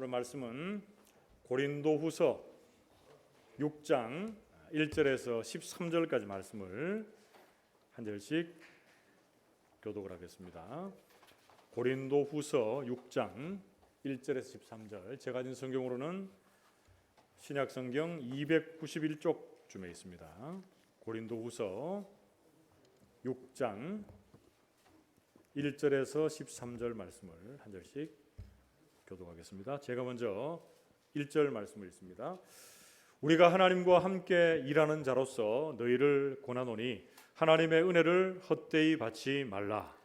오늘 말씀은 고린도후서 6장 1절에서 13절까지 말씀을 한 절씩 교독을 하겠습니다. 고린도후서 6장 1절에서 13절, 제가 가진 성경으로는 신약성경 291쪽쯤에 있습니다. 고린도후서 6장 1절에서 13절 말씀을 한 절씩 교독하겠습니다. 제가 먼저 1절 말씀을 읽습니다. 우리가 하나님과 함께 일하는 자로서 너희를 권하노니 하나님의 은혜를 헛되이 받지 말라.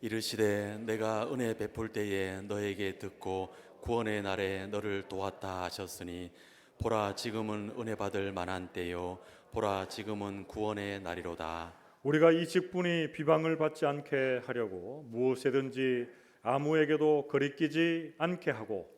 이르시되 내가 은혜 베풀 때에 너에게 듣고 구원의 날에 너를 도왔다 하셨으니 보라 지금은 은혜 받을 만한 때요 보라 지금은 구원의 날이로다. 우리가 이 직분이 비방을 받지 않게 하려고 무엇이든지 아무에게도 거리끼지 않게 하고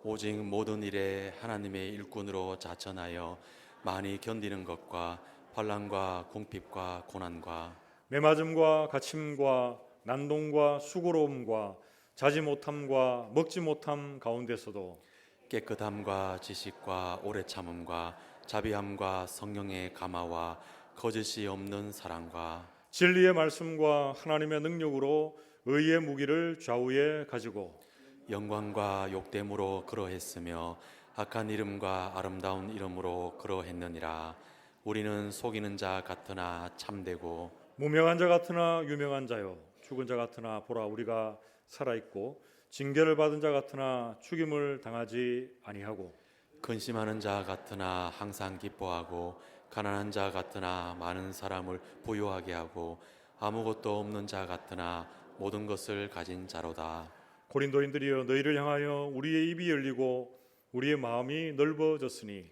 오직 모든 일에 하나님의 일꾼으로 자천하여 많이 견디는 것과 환난과 궁핍과 고난과 매맞음과 갇힘과 난동과 수고로움과 자지 못함과 먹지 못함 가운데서도 깨끗함과 지식과 오래 참음과 자비함과 성령의 감화와 거짓이 없는 사랑과 진리의 말씀과 하나님의 능력으로 의의 무기를 좌우에 가지고 영광과 욕됨으로 그러했으며 악한 이름과 아름다운 이름으로 그러했느니라. 우리는 속이는 자 같으나 참되고 무명한 자 같으나 유명한 자요 죽은 자 같으나 보라 우리가 살아있고 징계를 받은 자 같으나 죽임을 당하지 아니하고 근심하는 자 같으나 항상 기뻐하고 가난한 자 같으나 많은 사람을 부유하게 하고 아무것도 없는 자 같으나 모든 것을 가진 자로다. 고린도인들이여 너희를 향하여 우리의 입이 열리고 우리의 마음이 넓어졌으니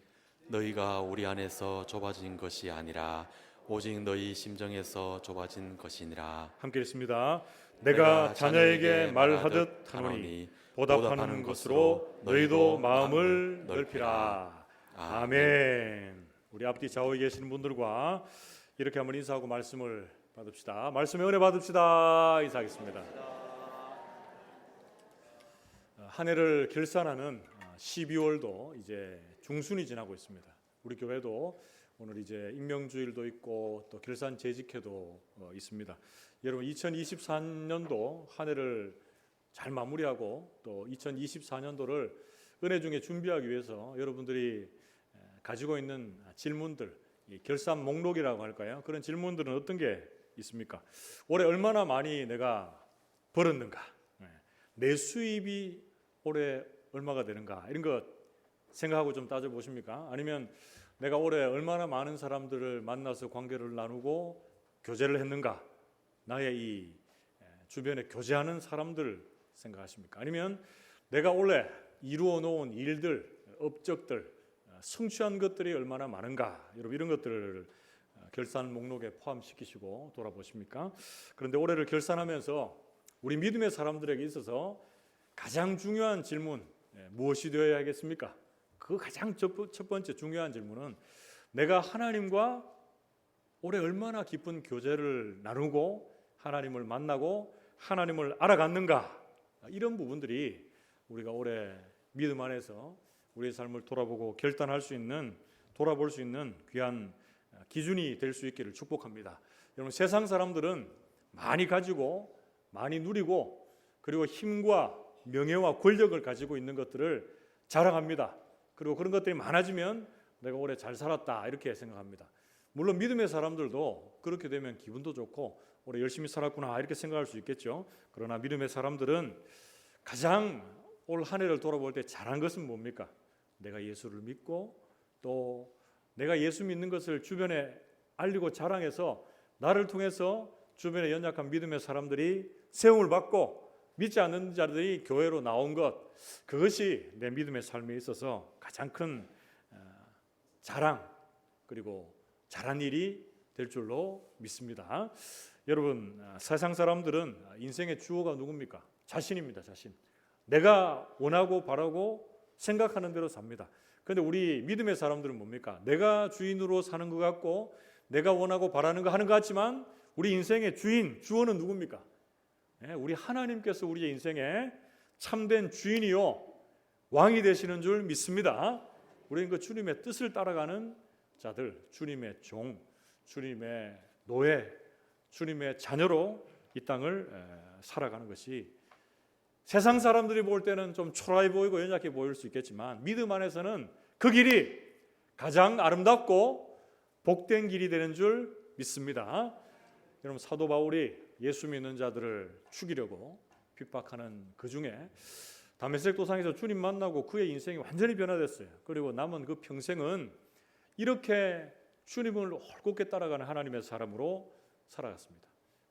너희가 우리 안에서 좁아진 것이 아니라 오직 너희 심정에서 좁아진 것이니라. 함께 읽습니다. 내가 자녀에게 말하듯 하노니 보답하는 것으로 너희도 마음을 넓히라. 아멘. 우리 앞뒤 좌우에 계시는 분들과 이렇게 한번 인사하고 말씀을 받읍시다. 말씀의 은혜 받읍시다. 인사하겠습니다. 한 해를 결산하는 12월도 이제 중순이 지나고 있습니다. 우리 교회도 오늘 이제 임명주일도 있고 또 결산 재직회도 있습니다. 여러분 2024년도 한 해를 잘 마무리하고 또 2024년도를 은혜 중에 준비하기 위해서 여러분들이 가지고 있는 질문들, 결산 목록이라고 할까요? 그런 질문들은 어떤 게 있습니까? 올해 얼마나 많이 내가 벌었는가? 내 수입이 올해 얼마가 되는가? 이런 거 생각하고 좀 따져보십니까? 아니면 내가 올해 얼마나 많은 사람들을 만나서 관계를 나누고 교제를 했는가? 나의 이 주변에 교제하는 사람들 생각하십니까? 아니면 내가 올해 이루어 놓은 일들, 업적들, 성취한 것들이 얼마나 많은가? 여러분 이런 것들을 결산 목록에 포함시키시고 돌아보십니까? 그런데 올해를 결산하면서 우리 믿음의 사람들에게 있어서 가장 중요한 질문 무엇이 되어야 하겠습니까? 그 가장 첫 번째 중요한 질문은 내가 하나님과 올해 얼마나 깊은 교제를 나누고 하나님을 만나고 하나님을 알아갔는가? 이런 부분들이 우리가 올해 믿음 안에서 우리의 삶을 돌아보고 결단할 수 있는, 돌아볼 수 있는 귀한 기준이 될 수 있기를 축복합니다. 여러분 세상 사람들은 많이 가지고 많이 누리고 그리고 힘과 명예와 권력을 가지고 있는 것들을 자랑합니다. 그리고 그런 것들이 많아지면 내가 올해 잘 살았다 이렇게 생각합니다. 물론 믿음의 사람들도 그렇게 되면 기분도 좋고 올해 열심히 살았구나 이렇게 생각할 수 있겠죠. 그러나 믿음의 사람들은 가장 올 한 해를 돌아볼 때 잘한 것은 뭡니까? 내가 예수를 믿고 또 내가 예수 믿는 것을 주변에 알리고 자랑해서 나를 통해서 주변의 연약한 믿음의 사람들이 세움을 받고 믿지 않는 자들이 교회로 나온 것, 그것이 내 믿음의 삶에 있어서 가장 큰 자랑 그리고 잘한 일이 될 줄로 믿습니다. 여러분 세상 사람들은 인생의 주어가 누굽니까? 자신입니다. 자신. 내가 원하고 바라고 생각하는 대로 삽니다. 그런데 우리 믿음의 사람들은 뭡니까? 내가 주인으로 사는 것 같고 내가 원하고 바라는 거 하는 것 같지만 우리 인생의 주인, 주어는 누굽니까? 우리 하나님께서 우리의 인생의 참된 주인이요 왕이 되시는 줄 믿습니다. 우리는 그 주님의 뜻을 따라가는 자들, 주님의 종, 주님의 노예, 주님의 자녀로 이 땅을 살아가는 것이 세상 사람들이 볼 때는 좀 초라해 보이고 연약해 보일 수 있겠지만 믿음 안에서는 그 길이 가장 아름답고 복된 길이 되는 줄 믿습니다. 여러분, 사도 바울이 예수 믿는 자들을 죽이려고 핍박하는 그 중에 다메섹 도상에서 주님 만나고 그의 인생이 완전히 변화됐어요. 그리고 남은 그 평생은 이렇게 주님을 홀곧게 따라가는 하나님의 사람으로 살아갔습니다.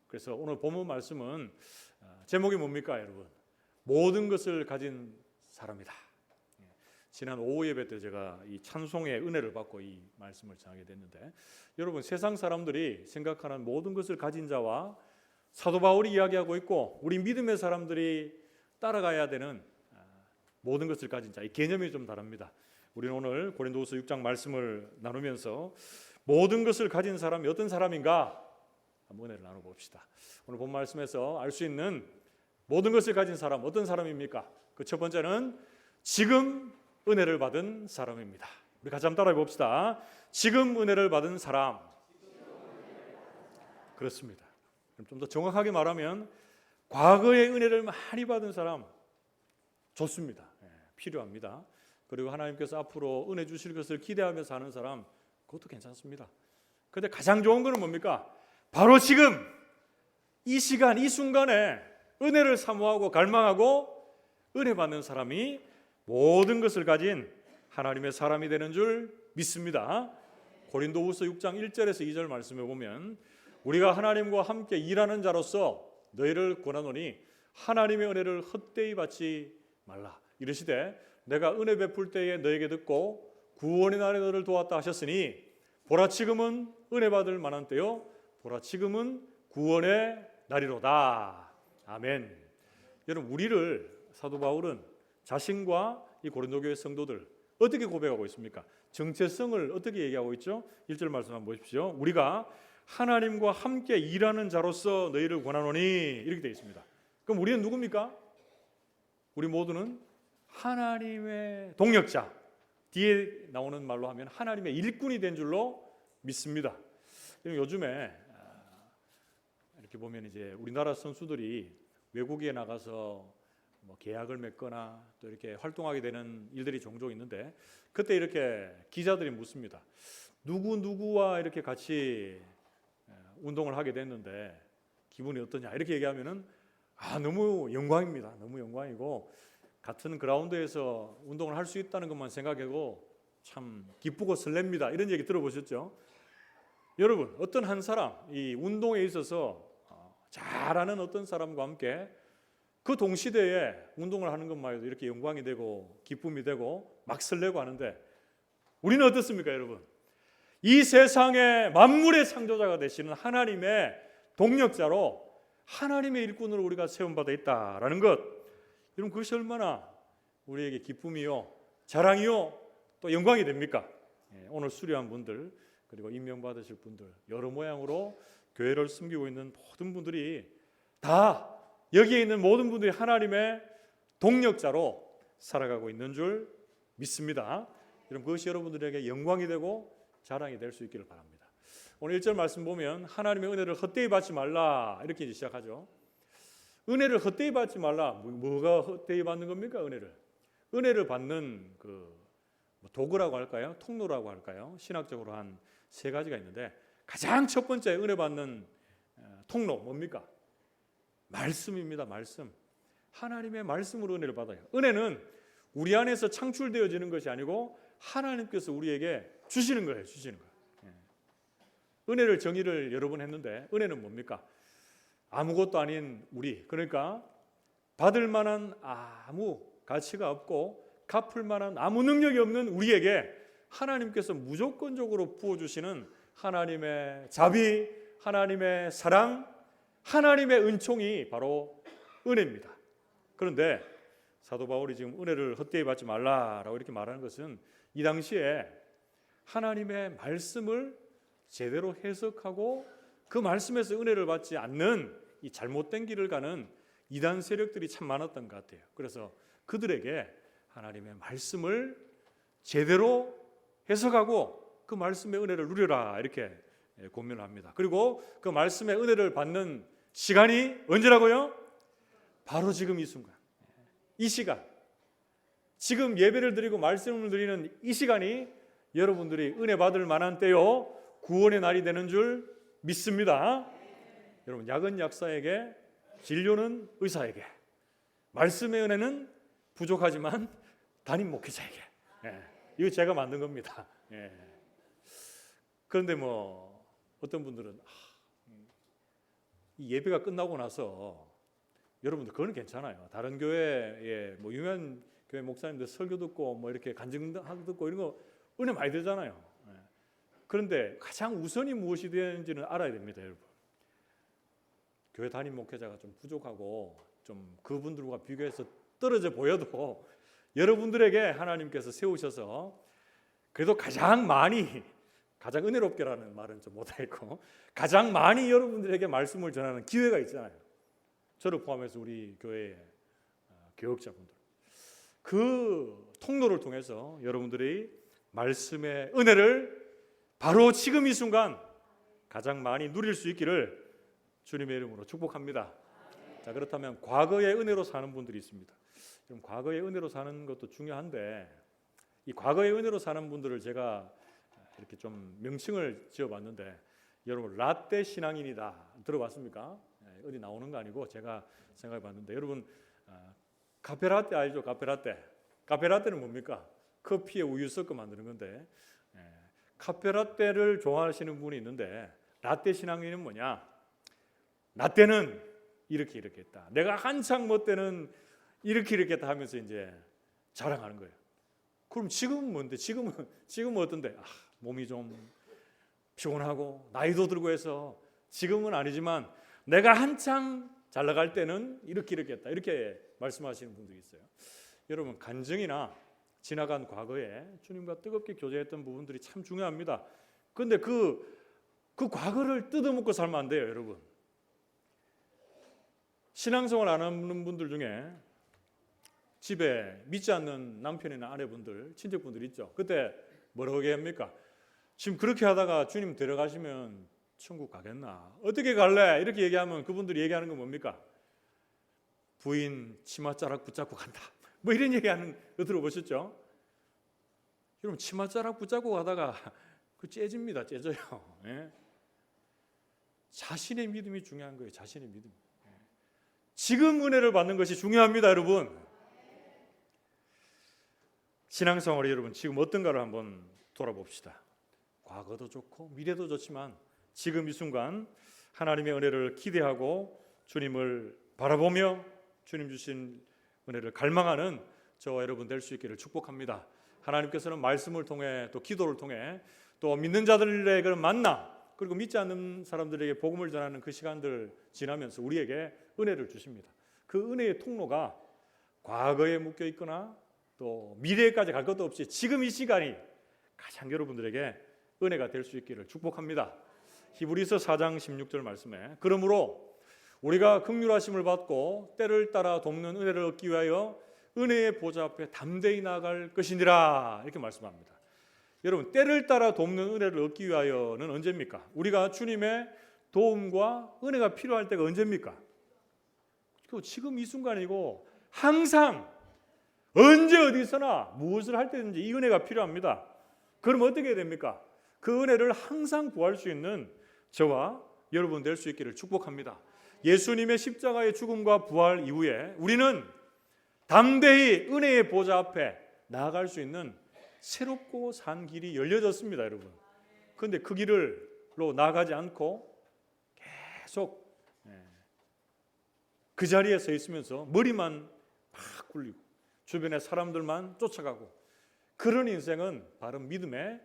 그래서 오늘 본문 말씀은 제목이 뭡니까, 여러분? 모든 것을 가진 사람이다. 지난 오후 예배 때 제가 이 찬송의 은혜를 받고 이 말씀을 전하게 됐는데, 여러분, 세상 사람들이 생각하는 모든 것을 가진 자와 사도 바울이 이야기하고 있고 우리 믿음의 사람들이 따라가야 되는 모든 것을 가진 자, 이 개념이 좀 다릅니다. 우리는 오늘 고린도후서 6장 말씀을 나누면서 모든 것을 가진 사람이 어떤 사람인가 한번 은혜를 나눠봅시다. 오늘 본 말씀에서 알 수 있는 모든 것을 가진 사람, 어떤 사람입니까? 그 첫 번째는 지금 은혜를 받은 사람입니다. 우리 같이 한번 따라해 봅시다. 지금 은혜를 받은 사람. 그렇습니다. 좀 더 정확하게 말하면 과거의 은혜를 많이 받은 사람 좋습니다. 필요합니다. 그리고 하나님께서 앞으로 은혜 주실 것을 기대하며 사는 사람, 그것도 괜찮습니다. 그런데 가장 좋은 것은 뭡니까? 바로 지금 이 시간, 이 순간에 은혜를 사모하고 갈망하고 은혜 받는 사람이 모든 것을 가진 하나님의 사람이 되는 줄 믿습니다. 고린도후서 6장 1절에서 2절 말씀에 보면 우리가 하나님과 함께 일하는 자로서 너희를 권하노니 하나님의 은혜를 헛되이 받지 말라. 이르시되 내가 은혜 베풀 때에 너에게 듣고 구원의 날에 너를 도왔다 하셨으니 보라 지금은 은혜 받을 만한 때요 보라 지금은 구원의 날이로다. 아멘. 여러분, 우리를 사도 바울은 자신과 이 고린도 교회 성도들 어떻게 고백하고 있습니까? 정체성을 어떻게 얘기하고 있죠? 1절 말씀 한번 보십시오. 우리가 하나님과 함께 일하는 자로서 너희를 권하노니 이렇게 되어 있습니다. 그럼 우리는 누굽니까? 우리 모두는 하나님의 동력자, 뒤에 나오는 말로 하면 하나님의 일꾼이 된 줄로 믿습니다. 요즘에 이렇게 보면 이제 우리나라 선수들이 외국에 나가서 뭐 계약을 맺거나 또 이렇게 활동하게 되는 일들이 종종 있는데, 그때 이렇게 기자들이 묻습니다. 누구와 이렇게 같이 운동을 하게 됐는데 기분이 어떠냐 이렇게 얘기하면은 너무 영광입니다. 너무 영광이고 같은 그라운드에서 운동을 할 수 있다는 것만 생각하고 참 기쁘고 설렙니다. 이런 얘기 들어보셨죠? 여러분, 어떤 한 사람, 이 운동에 있어서 잘하는 어떤 사람과 함께 그 동시대에 운동을 하는 것만 해도 이렇게 영광이 되고 기쁨이 되고 막 설레고 하는데, 우리는 어떻습니까, 여러분? 이 세상의 만물의 창조자가 되시는 하나님의 동력자로 하나님의 일꾼으로 우리가 세움받아 있다라는 것, 여러분, 그것이 얼마나 우리에게 기쁨이요, 자랑이요, 또 영광이 됩니까? 오늘 수료한 분들, 그리고 임명받으실 분들, 여러 모양으로 교회를 섬기고 있는 모든 분들이 다 여기에 있는 모든 분들이 하나님의 동력자로 살아가고 있는 줄 믿습니다. 여러분, 그것이 여러분들에게 영광이 되고 자랑이 될 수 있기를 바랍니다. 오늘 1절 말씀 보면 하나님의 은혜를 헛되이 받지 말라 이렇게 시작하죠. 은혜를 헛되이 받지 말라. 뭐가 헛되이 받는 겁니까? 은혜를 받는 그 도구라고 할까요? 통로라고 할까요? 신학적으로 한 세 가지가 있는데, 가장 첫 번째 은혜 받는 통로 뭡니까? 말씀입니다. 말씀. 하나님의 말씀으로 은혜를 받아요. 은혜는 우리 안에서 창출되어지는 것이 아니고 하나님께서 우리에게 주시는 거예요. 은혜를 정의를 여러 번 했는데, 은혜는 뭡니까? 아무것도 아닌 우리, 그러니까 받을 만한 아무 가치가 없고 갚을 만한 아무 능력이 없는 우리에게 하나님께서 무조건적으로 부어주시는 하나님의 자비, 하나님의 사랑, 하나님의 은총이 바로 은혜입니다. 그런데 사도 바울이 지금 은혜를 헛되이 받지 말라라고 이렇게 말하는 것은 이 당시에 하나님의 말씀을 제대로 해석하고 그 말씀에서 은혜를 받지 않는 이 잘못된 길을 가는 이단 세력들이 참 많았던 것 같아요. 그래서 그들에게 하나님의 말씀을 제대로 해석하고 그 말씀의 은혜를 누려라 이렇게 권면을 합니다. 그리고 그 말씀의 은혜를 받는 시간이 언제라고요? 바로 지금 이 순간, 이 시간, 지금 예배를 드리고 말씀을 드리는 이 시간이 여러분들이 은혜 받을 만한 때요, 구원의 날이 되는 줄 믿습니다. 여러분, 약은 약사에게, 진료는 의사에게, 말씀의 은혜는 부족하지만 담임 목회자에게. 이거 제가 만든 겁니다. 그런데 뭐 어떤 분들은 이 예배가 끝나고 나서 여러분들 그건 괜찮아요. 다른 교회에 뭐 유명한 교회 목사님들 설교 듣고 뭐 이렇게 간증 듣고 이런 거 은혜 많이 되잖아요. 그런데 가장 우선이 무엇이 되는지는 알아야 됩니다, 여러분. 교회 담임 목회자가 좀 부족하고 좀 그분들과 비교해서 떨어져 보여도 여러분들에게 하나님께서 세우셔서 그래도 가장 은혜롭게라는 말은 좀 못하겠고 가장 많이 여러분들에게 말씀을 전하는 기회가 있잖아요. 저를 포함해서 우리 교회의 교역자분들, 그 통로를 통해서 여러분들이 말씀의 은혜를 바로 지금 이 순간 가장 많이 누릴 수 있기를 주님의 이름으로 축복합니다. 자, 그렇다면 과거의 은혜로 사는 분들이 있습니다. 그럼 과거의 은혜로 사는 것도 중요한데 이 과거의 은혜로 사는 분들을 제가 이렇게 좀 명칭을 지어봤는데, 여러분 라떼 신앙인이다 들어봤습니까? 어디 나오는 거 아니고 제가 생각해봤는데, 여러분 카페라떼 알죠? 카페라떼는 뭡니까? 커피에 우유 섞어 만드는 건데, 카페라떼를 좋아하시는 분이 있는데 라떼 신앙인은 뭐냐? 라떼는 이렇게 했다, 내가 한창 뭐 때는 이렇게 했다 하면서 이제 자랑하는 거예요. 그럼 지금은 뭔데? 지금은 어떤데? 몸이 좀 피곤하고 나이도 들고 해서 지금은 아니지만 내가 한창 잘 나갈 때는 이렇게 했다, 이렇게 말씀하시는 분들이 있어요. 여러분, 간증이나 지나간 과거에 주님과 뜨겁게 교제했던 부분들이 참 중요합니다. 그런데 그 과거를 뜯어먹고 살면 안 돼요, 여러분. 신앙생활 안 하는 분들 중에 집에 믿지 않는 남편이나 아내분들, 친척분들 있죠. 그때 뭐라고 얘기합니까? 지금 그렇게 하다가 주님 데려가시면 천국 가겠나? 어떻게 갈래? 이렇게 얘기하면 그분들이 얘기하는 건 뭡니까? 부인 치맛자락 붙잡고 간다, 뭐 이런 얘기하는 거 들어보셨죠? 여러분, 치맛자락 붙잡고 가다가 그 째집니다. 째져요. 자신의 믿음이 중요한 거예요. 자신의 믿음. 지금 은혜를 받는 것이 중요합니다, 여러분. 신앙생활이 여러분 지금 어떤가를 한번 돌아봅시다. 과거도 좋고 미래도 좋지만 지금 이 순간 하나님의 은혜를 기대하고 주님을 바라보며 주님 주신 은혜를 갈망하는 저와 여러분 될 수 있기를 축복합니다. 하나님께서는 말씀을 통해 또 기도를 통해 또 믿는 자들의 그런 만남, 그리고 믿지 않는 사람들에게 복음을 전하는 그 시간들 지나면서 우리에게 은혜를 주십니다. 그 은혜의 통로가 과거에 묶여 있거나 또 미래까지 갈 것도 없이 지금 이 시간이 가장 여러분들에게 은혜가 될 수 있기를 축복합니다. 히브리서 4장 16절 말씀에 그러므로 우리가 긍휼하심을 받고 때를 따라 돕는 은혜를 얻기 위하여 은혜의 보좌 앞에 담대히 나아갈 것이니라, 이렇게 말씀합니다. 여러분, 때를 따라 돕는 은혜를 얻기 위하여는 언제입니까? 우리가 주님의 도움과 은혜가 필요할 때가 언제입니까? 지금 이 순간이고 항상 언제 어디서나 무엇을 할 때든지 이 은혜가 필요합니다. 그럼 어떻게 해야 됩니까? 그 은혜를 항상 구할 수 있는 저와 여러분 될 수 있기를 축복합니다. 예수님의 십자가의 죽음과 부활 이후에 우리는 담대히 은혜의 보좌 앞에 나아갈 수 있는 새롭고 산 길이 열려졌습니다, 여러분. 그런데 그 길로 나아가지 않고 계속 그 자리에 서 있으면서 머리만 막 굴리고 주변의 사람들만 쫓아가고, 그런 인생은 바른 믿음에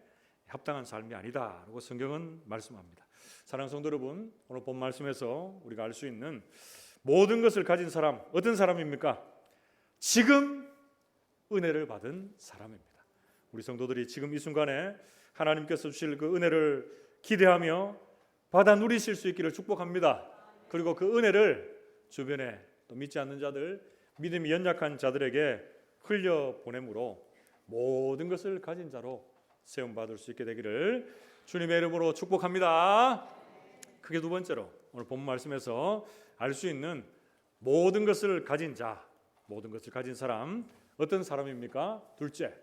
합당한 삶이 아니다라고 성경은 말씀합니다. 사랑하는 성도 여러분, 오늘 본 말씀에서 우리가 알 수 있는 모든 것을 가진 사람, 어떤 사람입니까? 지금 은혜를 받은 사람입니다. 우리 성도들이 지금 이 순간에 하나님께서 주실 그 은혜를 기대하며 받아 누리실 수 있기를 축복합니다. 그리고 그 은혜를 주변에 또 믿지 않는 자들, 믿음이 연약한 자들에게 흘려 보냄으로 모든 것을 가진 자로 세움 받을 수 있게 되기를 주님의 이름으로 축복합니다. 크게 두 번째로 오늘 본 말씀에서 알 수 있는 모든 것을 가진 자, 모든 것을 가진 사람, 어떤 사람입니까? 둘째,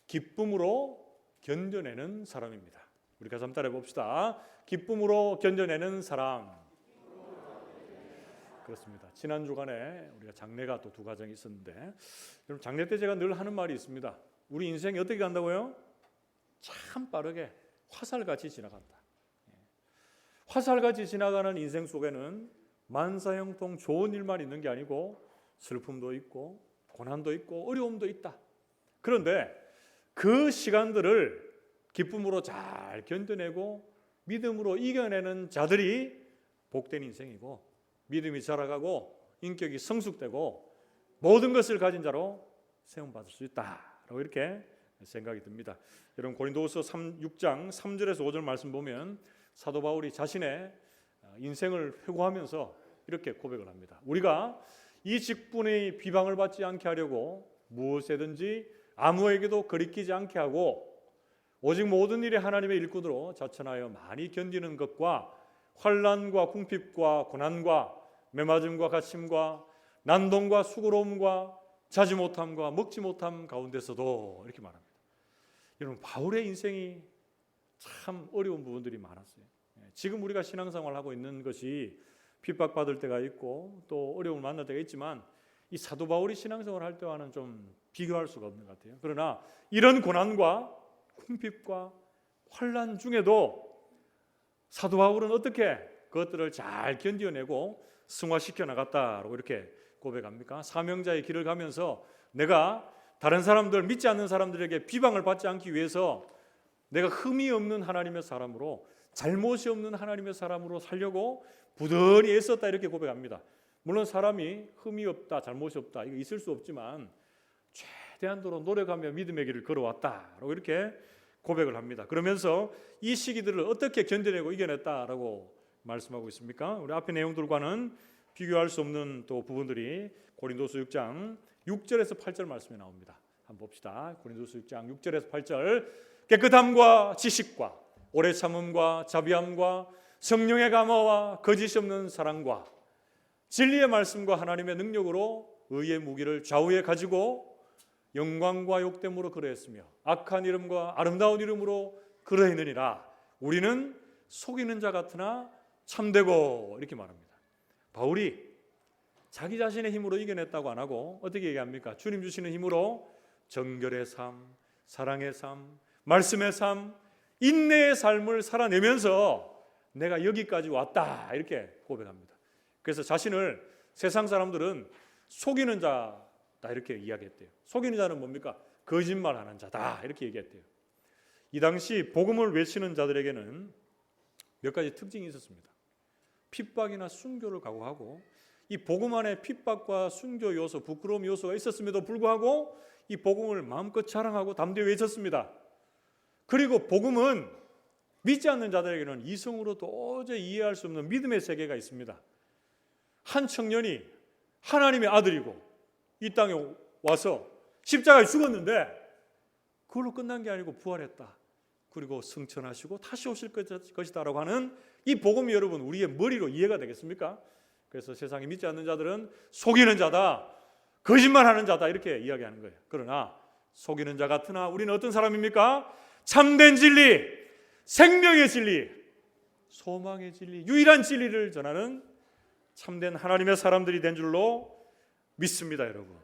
기쁨으로 견뎌내는 사람입니다. 우리 같이 한번 따라해 봅시다. 기쁨으로 견뎌내는 사람. 그렇습니다. 지난 주간에 우리가 장례가 또 두 가정이 있었는데, 여러분 장례 때 제가 늘 하는 말이 있습니다. 우리 인생이 어떻게 간다고요? 참 빠르게 화살같이 지나간다. 화살같이 지나가는 인생 속에는 만사형통 좋은 일만 있는 게 아니고 슬픔도 있고 고난도 있고 어려움도 있다. 그런데 그 시간들을 기쁨으로 잘 견뎌내고 믿음으로 이겨내는 자들이 복된 인생이고 믿음이 자라가고 인격이 성숙되고 모든 것을 가진 자로 세움받을 수 있다라고 이렇게 생각이 듭니다. 여러분 고린도후서 6장 3절에서 5절 말씀 보면 사도 바울이 자신의 인생을 회고하면서 이렇게 고백을 합니다. 우리가 이 직분의 비방을 받지 않게 하려고 무엇에든지 아무에게도 거리끼지 않게 하고 오직 모든 일에 하나님의 일꾼으로 자천하여 많이 견디는 것과 환난과 궁핍과 고난과 매맞음과 갇힘과 난동과 수고로움과 자지 못함과 먹지 못함 가운데서도 이렇게 말합니다. 여러분 바울의 인생이 참 어려운 부분들이 많았어요. 지금 우리가 신앙생활을 하고 있는 것이 핍박받을 때가 있고 또 어려움을 만날 때가 있지만 이 사도 바울이 신앙생활을 할 때와는 좀 비교할 수가 없는 것 같아요. 그러나 이런 고난과 궁핍과 환난 중에도 사도 바울은 어떻게 그것들을 잘 견뎌내고 승화시켜 나갔다라고 이렇게 고백합니까? 사명자의 길을 가면서 내가 다른 사람들, 믿지 않는 사람들에게 비방을 받지 않기 위해서 내가 흠이 없는 하나님의 사람으로, 잘못이 없는 하나님의 사람으로 살려고 부단히 애썼다 이렇게 고백합니다. 물론 사람이 흠이 없다, 잘못이 없다 이거 있을 수 없지만 최대한도로 노력하며 믿음의 길을 걸어왔다라고 이렇게 고백을 합니다. 그러면서 이 시기들을 어떻게 견뎌내고 이겨냈다라고 말씀하고 있습니까? 우리 앞의 내용들과는 비교할 수 없는 또 부분들이 고린도서 6장 6절에서 8절 말씀에 나옵니다. 한번 봅시다. 고린도서 6장 6절에서 8절. 깨끗함과 지식과 오래 참음과 자비함과 성령의 감화와 거짓이 없는 사랑과 진리의 말씀과 하나님의 능력으로 의의 무기를 좌우에 가지고 영광과 욕됨으로 그러했으며 악한 이름과 아름다운 이름으로 그러했느니라. 우리는 속이는 자 같으나 참되고 이렇게 말합니다. 바울이 자기 자신의 힘으로 이겨냈다고 안 하고 어떻게 얘기합니까? 주님 주시는 힘으로 정결의 삶, 사랑의 삶, 말씀의 삶, 인내의 삶을 살아내면서 내가 여기까지 왔다 이렇게 고백합니다. 그래서 자신을 세상 사람들은 속이는 자다 이렇게 이야기했대요. 속이는 자는 뭡니까? 거짓말하는 자다 이렇게 얘기했대요. 이 당시 복음을 외치는 자들에게는 몇 가지 특징이 있었습니다. 핍박이나 순교를 각오하고 이 복음 안에 핍박과 순교 요소, 부끄러움 요소가 있었음에도 불구하고 이 복음을 마음껏 자랑하고 담대히 외쳤습니다. 그리고 복음은 믿지 않는 자들에게는 이성으로 도저히 이해할 수 없는 믿음의 세계가 있습니다. 한 청년이 하나님의 아들이고 이 땅에 와서 십자가에 죽었는데 그걸로 끝난 게 아니고 부활했다. 그리고 승천하시고 다시 오실 것이다라고 하는 이 복음이 여러분 우리의 머리로 이해가 되겠습니까? 그래서 세상에 믿지 않는 자들은 속이는 자다, 거짓말하는 자다 이렇게 이야기하는 거예요. 그러나 속이는 자 같으나 우리는 어떤 사람입니까? 참된 진리, 생명의 진리, 소망의 진리, 유일한 진리를 전하는 참된 하나님의 사람들이 된 줄로 믿습니다, 여러분.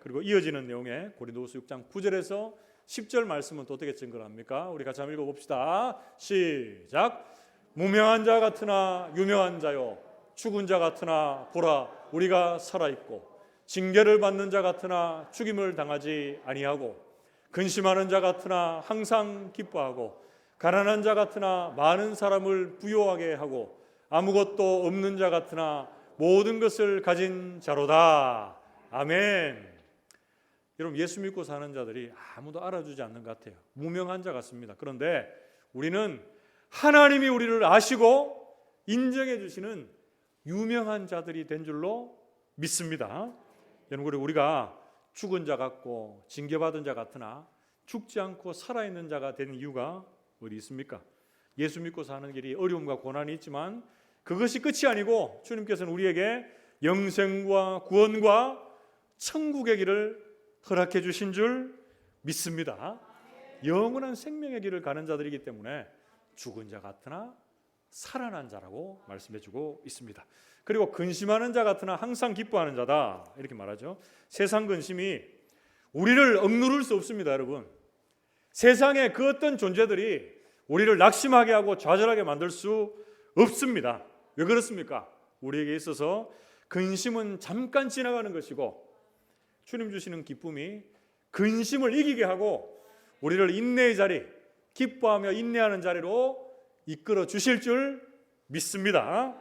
그리고 이어지는 내용에 고린도후서 6장 9절에서 10절 말씀은 또 어떻게 증거를 합니까? 우리 같이 한번 읽어봅시다. 시작. 무명한 자 같으나 유명한 자요, 죽은 자 같으나 보라 우리가 살아있고, 징계를 받는 자 같으나 죽임을 당하지 아니하고, 근심하는 자 같으나 항상 기뻐하고, 가난한 자 같으나 많은 사람을 부요하게 하고, 아무것도 없는 자 같으나 모든 것을 가진 자로다. 아멘. 여러분 예수 믿고 사는 자들이 아무도 알아주지 않는 것 같아요. 무명한 자 같습니다. 그런데 우리는 하나님이 우리를 아시고 인정해 주시는 유명한 자들이 된 줄로 믿습니다. 여러분 우리가 죽은 자 같고 징계받은 자 같으나 죽지 않고 살아있는 자가 된 이유가 어디 있습니까? 예수 믿고 사는 길이 어려움과 고난이 있지만 그것이 끝이 아니고 주님께서는 우리에게 영생과 구원과 천국의 길을 허락해 주신 줄 믿습니다. 영원한 생명의 길을 가는 자들이기 때문에 죽은 자 같으나 살아난 자라고 말씀해 주고 있습니다. 그리고 근심하는 자 같으나 항상 기뻐하는 자다 이렇게 말하죠. 세상 근심이 우리를 억누를 수 없습니다. 여러분, 세상의 그 어떤 존재들이 우리를 낙심하게 하고 좌절하게 만들 수 없습니다. 왜 그렇습니까? 우리에게 있어서 근심은 잠깐 지나가는 것이고 주님 주시는 기쁨이 근심을 이기게 하고 우리를 인내의 자리, 기뻐하며 인내하는 자리로 이끌어 주실 줄 믿습니다.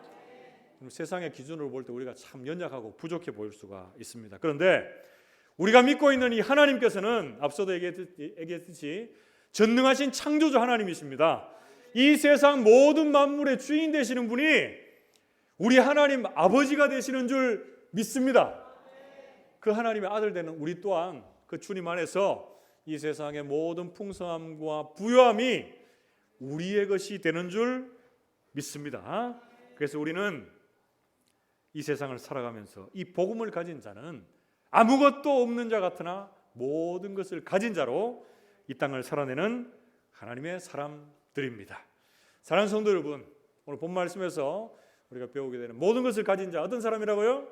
세상의 기준으로 볼 때 우리가 참 연약하고 부족해 보일 수가 있습니다. 그런데 우리가 믿고 있는 이 하나님께서는 앞서도 얘기했듯이 전능하신 창조주 하나님이십니다. 이 세상 모든 만물의 주인 되시는 분이 우리 하나님 아버지가 되시는 줄 믿습니다. 그 하나님의 아들 되는 우리 또한 그 주님 안에서 이 세상의 모든 풍성함과 부요함이 우리의 것이 되는 줄 믿습니다. 그래서 우리는 이 세상을 살아가면서 이 복음을 가진 자는 아무것도 없는 자 같으나 모든 것을 가진 자로 이 땅을 살아내는 하나님의 사람들입니다. 사랑하는 성도 여러분, 오늘 본 말씀에서 우리가 배우게 되는 모든 것을 가진 자 어떤 사람이라고요?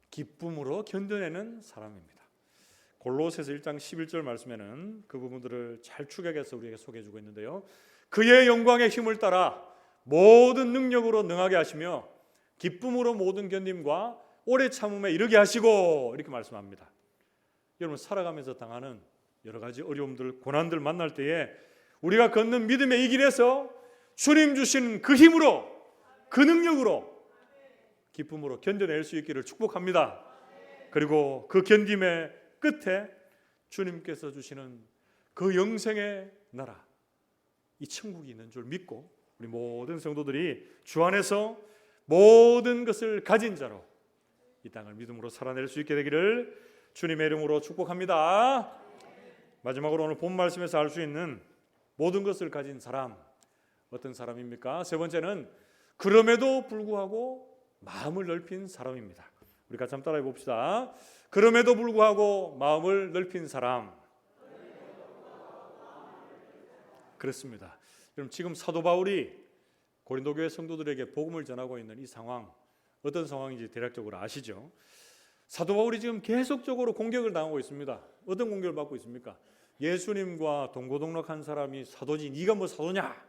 기쁨으로 견뎌내는 사람입니다. 골로새서 1장 11절 말씀에는 그 부분들을 잘 축약해서 우리에게 소개해주고 있는데요. 그의 영광의 힘을 따라 모든 능력으로 능하게 하시며 기쁨으로 모든 견딤과 오래 참음에 이르게 하시고 이렇게 말씀합니다. 여러분, 살아가면서 당하는 여러 가지 어려움들, 고난들 만날 때에 우리가 걷는 믿음의 이 길에서 주님 주신 그 힘으로, 그 능력으로 기쁨으로 견뎌낼 수 있기를 축복합니다. 그리고 그 견딤의 끝에 주님께서 주시는 그 영생의 나라, 이 천국이 있는 줄 믿고 우리 모든 성도들이 주 안에서 모든 것을 가진 자로 이 땅을 믿음으로 살아낼 수 있게 되기를 주님의 이름으로 축복합니다. 마지막으로 오늘 본 말씀에서 알 수 있는 모든 것을 가진 사람, 어떤 사람입니까? 세 번째는 그럼에도 불구하고 마음을 넓힌 사람입니다. 우리 같이 한번 따라해 봅시다. 그럼에도 불구하고 마음을 넓힌 사람. 그렇습니다. 여러분, 지금 사도 바울이 고린도 교회 성도들에게 복음을 전하고 있는 이 상황, 어떤 상황인지 대략적으로 아시죠? 사도 바울이 지금 계속적으로 공격을 당하고 있습니다. 어떤 공격을 받고 있습니까? 예수님과 동고동락한 사람이 사도지, 네가 뭐 사도냐?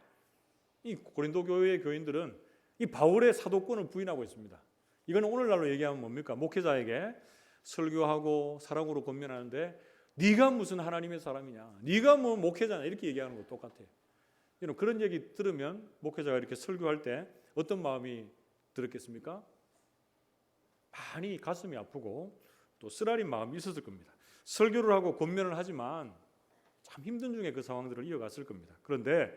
이 고린도 교회의 교인들은 이 바울의 사도권을 부인하고 있습니다. 이건 오늘날로 얘기하면 뭡니까? 목회자에게 설교하고 사랑으로 권면하는데 네가 무슨 하나님의 사람이냐? 네가 뭐 목회자냐? 이렇게 얘기하는 거 똑같아요. 여러분, 그런 얘기 들으면 목회자가 이렇게 설교할 때 어떤 마음이 들었겠습니까? 많이 가슴이 아프고 또 쓰라린 마음이 있었을 겁니다. 설교를 하고 권면을 하지만 참 힘든 중에 그 상황들을 이어갔을 겁니다. 그런데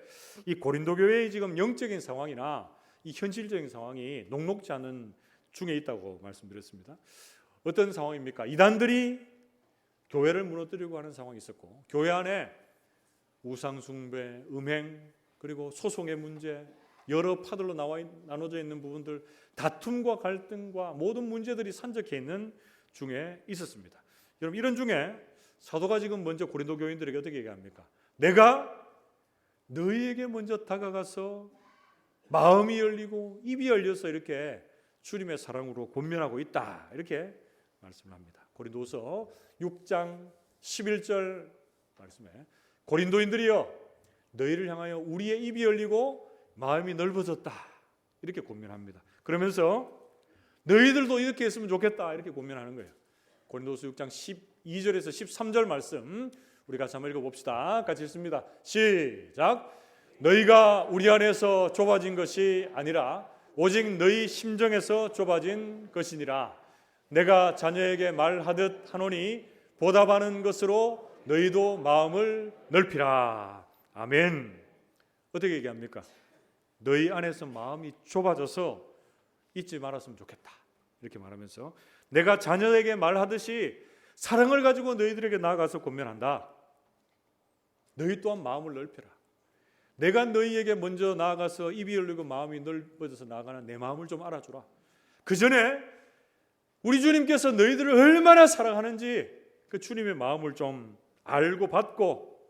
이 고린도 교회의 지금 영적인 상황이나 이 현실적인 상황이 녹록지 않은 중에 있다고 말씀드렸습니다. 어떤 상황입니까? 이단들이 교회를 무너뜨리고 하는 상황이 있었고, 교회 안에 우상 숭배, 음행, 그리고 소송의 문제, 여러 파들로 나눠져 있는 부분들, 다툼과 갈등과 모든 문제들이 산적해 있는 중에 있었습니다. 여러분, 이런 중에 사도가 지금 먼저 고린도 교인들에게 어떻게 얘기합니까? 내가 너희에게 먼저 다가가서 마음이 열리고 입이 열려서 이렇게 주님의 사랑으로 권면하고 있다, 이렇게 말씀을 합니다. 고린도서 6장 11절 말씀에 고린도인들이여 너희를 향하여 우리의 입이 열리고 마음이 넓어졌다, 이렇게 권면합니다. 그러면서 너희들도 이렇게 했으면 좋겠다, 이렇게 권면하는 거예요. 고린도서 6장 12절에서 13절 말씀 우리 같이 한번 읽어봅시다. 같이 읽습니다. 시작. 너희가 우리 안에서 좁아진 것이 아니라 오직 너희 심정에서 좁아진 것이니라. 내가 자녀에게 말하듯 하노니 보답하는 것으로 너희도 마음을 넓히라. 아멘. 어떻게 얘기합니까? 너희 안에서 마음이 좁아져서 잊지 말았으면 좋겠다, 이렇게 말하면서 내가 자녀에게 말하듯이 사랑을 가지고 너희들에게 나아가서 권면한다. 너희 또한 마음을 넓혀라. 내가 너희에게 먼저 나아가서 입이 열리고 마음이 넓어져서 나아가는 내 마음을 좀 알아주라. 그 전에 우리 주님께서 너희들을 얼마나 사랑하는지 그 주님의 마음을 좀 알고 받고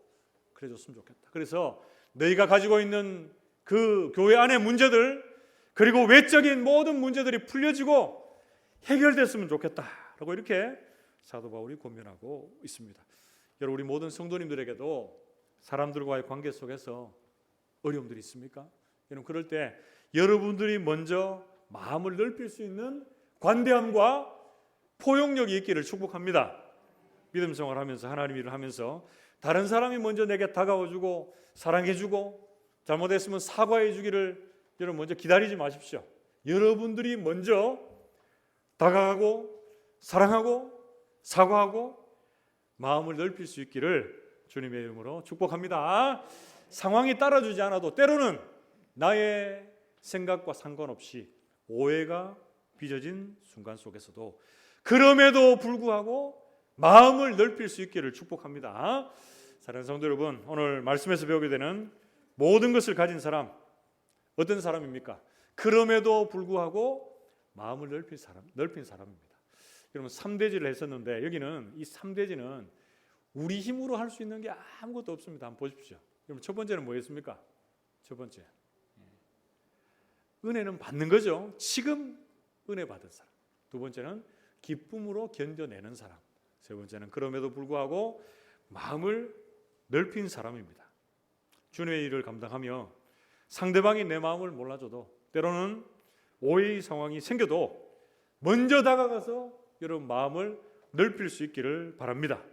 그래줬으면 좋겠다. 그래서 너희가 가지고 있는 그 교회 안의 문제들, 그리고 외적인 모든 문제들이 풀려지고 해결됐으면 좋겠다라고 이렇게 사도 바울이 권면하고 있습니다. 여러분, 우리 모든 성도님들에게도 사람들과의 관계 속에서 어려움들이 있습니까? 여러분, 그럴 때 여러분들이 먼저 마음을 넓힐 수 있는 관대함과 포용력이 있기를 축복합니다. 믿음 생활하면서, 하나님 일을 하면서 다른 사람이 먼저 내게 다가와주고 사랑해주고 잘못했으면 사과해주기를 여러분 먼저 기다리지 마십시오. 여러분들이 먼저 다가가고 사랑하고 사과하고 마음을 넓힐 수 있기를 주님의 이름으로 축복합니다. 상황이 따라주지 않아도 때로는 나의 생각과 상관없이 오해가 빚어진 순간 속에서도 그럼에도 불구하고 마음을 넓힐 수 있기를 축복합니다. 사랑하는 성도 여러분, 오늘 말씀에서 배우게 되는 모든 것을 가진 사람, 어떤 사람입니까? 그럼에도 불구하고 마음을 넓힌 사람입니다. 여러분, 3대지를 했었는데 여기는 이 3대지는 우리 힘으로 할 수 있는 게 아무것도 없습니다. 한번 보십시오. 여러분, 첫 번째는 뭐였습니까? 첫 번째, 은혜는 받는 거죠. 지금 은혜 받은 사람. 두 번째는 기쁨으로 견뎌내는 사람. 세 번째는 그럼에도 불구하고 마음을 넓힌 사람입니다. 주님의 일을 감당하며 상대방이 내 마음을 몰라줘도 때로는 오해의 상황이 생겨도 먼저 다가가서 여러분 마음을 넓힐 수 있기를 바랍니다.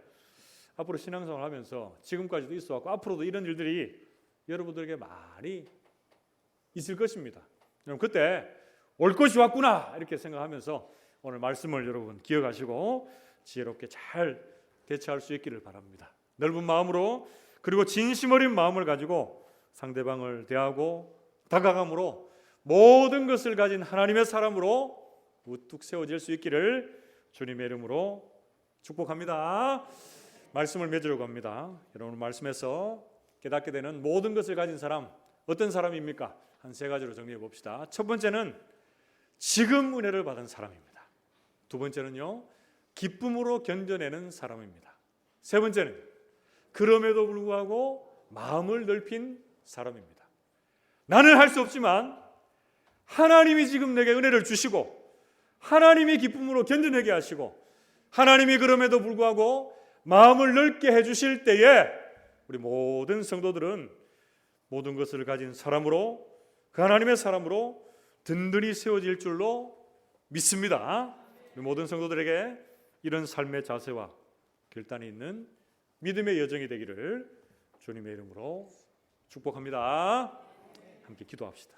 앞으로 신앙생활 하면서 지금까지도 있어왔고 앞으로도 이런 일들이 여러분들에게 많이 있을 것입니다. 여러분, 그때 올 것이 왔구나 이렇게 생각하면서 오늘 말씀을 여러분 기억하시고 지혜롭게 잘 대처할 수 있기를 바랍니다. 넓은 마음으로, 그리고 진심 어린 마음을 가지고 상대방을 대하고 다가감으로 모든 것을 가진 하나님의 사람으로 우뚝 세워질 수 있기를 주님의 이름으로 축복합니다. 말씀을 맺으려고 합니다. 여러분, 말씀에서 깨닫게 되는 모든 것을 가진 사람, 어떤 사람입니까? 한 세 가지로 정리해 봅시다. 첫 번째는 지금 은혜를 받은 사람입니다. 두 번째는요, 기쁨으로 견뎌내는 사람입니다. 세 번째는 그럼에도 불구하고 마음을 넓힌 사람입니다. 나는 할 수 없지만 하나님이 지금 내게 은혜를 주시고 하나님이 기쁨으로 견뎌내게 하시고 하나님이 그럼에도 불구하고 마음을 넓게 해주실 때에 우리 모든 성도들은 모든 것을 가진 사람으로, 그 하나님의 사람으로 든든히 세워질 줄로 믿습니다. 우리 모든 성도들에게 이런 삶의 자세와 결단이 있는 믿음의 여정이 되기를 주님의 이름으로 축복합니다. 함께 기도합시다.